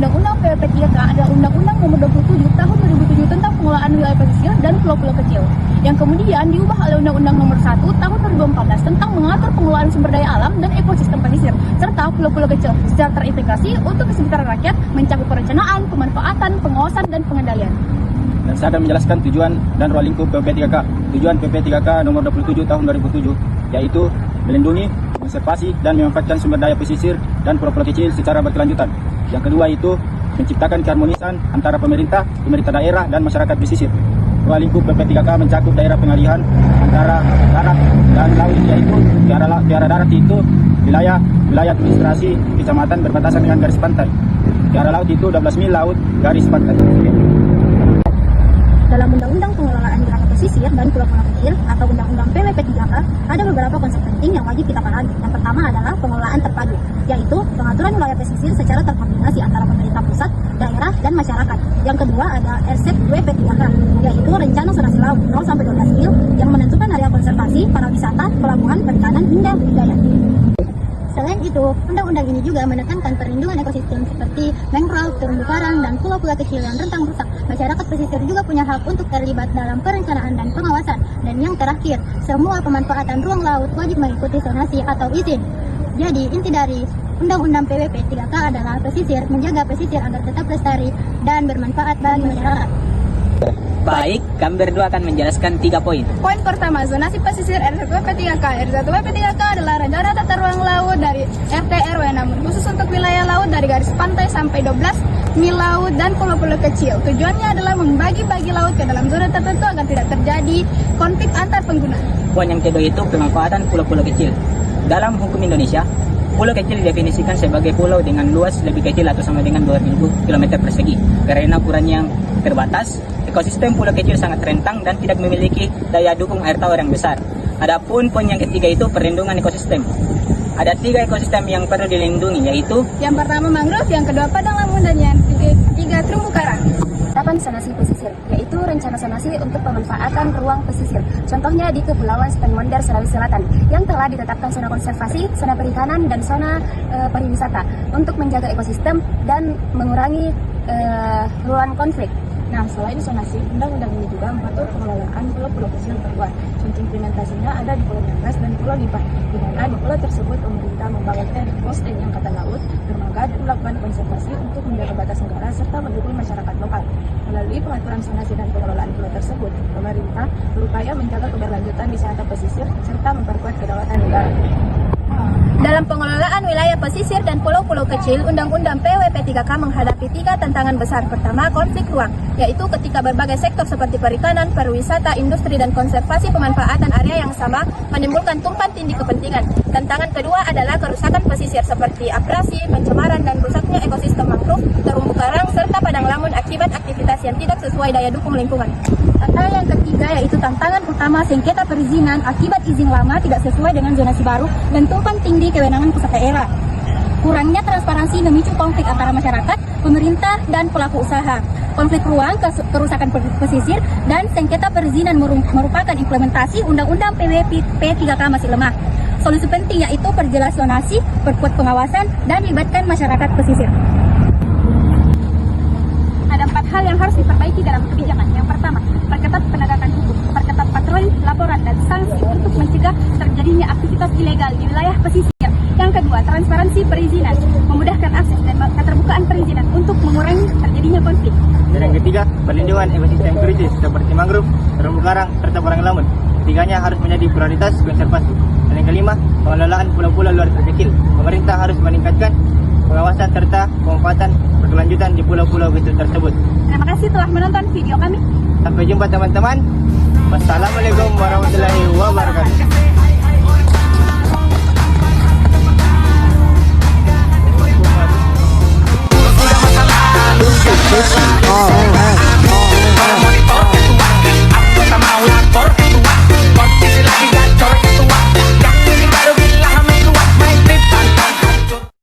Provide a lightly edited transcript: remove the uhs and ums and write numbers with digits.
Undang-Undang PWP 3K adalah Undang-Undang Nomor 27 Tahun 2007 tentang pengelolaan wilayah pesisir dan pulau-pulau kecil, yang kemudian diubah oleh Undang-Undang Nomor 1 Tahun 2014 tentang mengatur pengelolaan sumber daya alam dan ekosistem pesisir serta pulau-pulau kecil secara terintegrasi untuk kesejahteraan rakyat, mencakup perencanaan, pemanfaatan, pengawasan, dan pengendalian. Dan saya akan menjelaskan tujuan dan ruang lingkup PWP 3K. Tujuan PWP 3K nomor 27 tahun 2007 yaitu melindungi, konservasi, dan memanfaatkan sumber daya pesisir dan pulau-pulau kecil secara berkelanjutan. Yang kedua itu menciptakan keharmonisan antara pemerintah daerah, dan masyarakat pesisir. Ruang lingkup PWP 3K mencakup daerah pengalihan antara darat dan laut, yaitu daerah darat itu wilayah administrasi kecamatan berbatasan dengan garis pantai. Daerah laut itu 12 mil laut garis pantai. Dalam Undang-Undang Pengelolaan Wilayah Pesisir dan Pulau-Pulau Kecil atau Undang-Undang PWP 3K ada beberapa konsep penting yang wajib kita pahami. Yang pertama adalah pengelolaan terpadu, yaitu pengaturan wilayah pesisir secara terkoordinasi antara pemerintah pusat, daerah, dan masyarakat. Yang kedua ada RZWP 3K, yaitu Rencana Zonasi Laut 0-12 mil yang menentukan area konservasi, pariwisata, pelabuhan, perikanan, hingga budidaya. Selain itu, undang-undang ini juga menekankan perlindungan ekosistem seperti mangrove, terumbu karang, dan pulau-pulau kecil yang rentan rusak. Masyarakat pesisir juga punya hak untuk terlibat dalam perencanaan dan pengawasan. Dan yang terakhir, semua pemanfaatan ruang laut wajib mengikuti zonasi atau izin. Jadi, inti dari Undang-Undang PWP 3K adalah pesisir, menjaga pesisir agar tetap lestari dan bermanfaat bagi masyarakat. Baik, kami berdua akan menjelaskan 3 poin. Poin pertama, zonasi pesisir RZWP 3K. RZWP 3K adalah rencana tata ruang laut dari RT RW, namun khusus untuk wilayah laut dari garis pantai sampai 12 mil laut dan pulau-pulau kecil. Tujuannya adalah membagi-bagi laut ke dalam zona tertentu agar tidak terjadi konflik antar pengguna. Poin yang kedua itu pemanfaatan pulau-pulau kecil. Dalam hukum Indonesia, pulau kecil didefinisikan sebagai pulau dengan luas lebih kecil atau sama dengan 2000 km persegi. Karena ukurannya yang terbatas, ekosistem pulau kecil sangat rentang dan tidak memiliki daya dukung air tawar yang besar. Adapun poin yang ketiga itu perlindungan ekosistem. Ada 3 ekosistem yang perlu dilindungi, yaitu yang pertama mangrove, yang kedua padang lamun, dan yang ketiga terumbu karang. Penetapan zonasi pesisir, yaitu rencana zonasi untuk pemanfaatan ruang pesisir. Contohnya di Kepulauan Spendmonder, Sulawesi Selatan, yang telah ditetapkan zona konservasi, zona perikanan, dan zona pariwisata untuk menjaga ekosistem dan mengurangi ruang konflik. Nah, selain zonasi, undang-undang ini juga mengatur pengelolaan pulau-pulau kecil terluar. Contoh implementasinya ada di Pulau Nagas dan Pulau Lipat, di mana di pulau tersebut pemerintah membangun pos TNI Angkatan Laut, dermaga, dan melakukan konservasi untuk menjaga batas negara serta mendukung masyarakat lokal. Melalui pengaturan zonasi dan pengelolaan pulau tersebut, pemerintah berupaya menjaga keberlanjutan wisata pesisir serta memperkuat kedaulatan negara. Dalam pengelolaan wilayah pesisir dan pulau-pulau kecil, Undang-Undang PWP 3K menghadapi 3 tantangan besar. Pertama, konflik ruang, yaitu ketika berbagai sektor seperti perikanan, pariwisata, industri, dan konservasi pemanfaatan area yang sama menimbulkan tumpang tindih kepentingan. Tantangan kedua adalah kerusakan pesisir seperti abrasi, pencemaran, dan rusaknya ekosistem mangrove, terumbu karang, serta padang lamun akibat aktivitas yang tidak sesuai daya dukung lingkungan. Tantangan yang ketiga yaitu tantangan utama sengketa perizinan akibat izin lama tidak sesuai dengan zonasi baru dan tumpang tindih kewenangan pusat daerah. Kurangnya transparansi memicu konflik antara masyarakat, pemerintah, dan pelaku usaha. Konflik ruang, kerusakan pesisir, dan sengketa perizinan merupakan implementasi Undang-Undang PWP 3K masih lemah. Solusi penting yaitu perjelas zonasi, perkuat pengawasan, dan libatkan masyarakat pesisir. Ada 4 hal yang harus diperbaiki dalam kebijakan. Yang pertama, perketat penegakan hukum, perketat patroli, laporan, dan sanksi untuk mencegah terjadinya aktivitas ilegal di wilayah pesisir. Yang kedua, transparansi perizinan, memudahkan akses dan keterbukaan perizinan untuk mengurangi terjadinya konflik. Dan yang ketiga, perlindungan ekosistem kritis seperti mangrove, terumbu karang, serta padang lamun. Ketiganya harus menjadi prioritas konservasi. Dan yang kelima, pengelolaan pulau-pulau luar terkecil. Pemerintah harus meningkatkan pengawasan serta pemanfaatan berkelanjutan di pulau-pulau kecil tersebut. Terima kasih telah menonton video kami. Sampai jumpa teman-teman. Wassalamualaikum warahmatullahi wabarakatuh.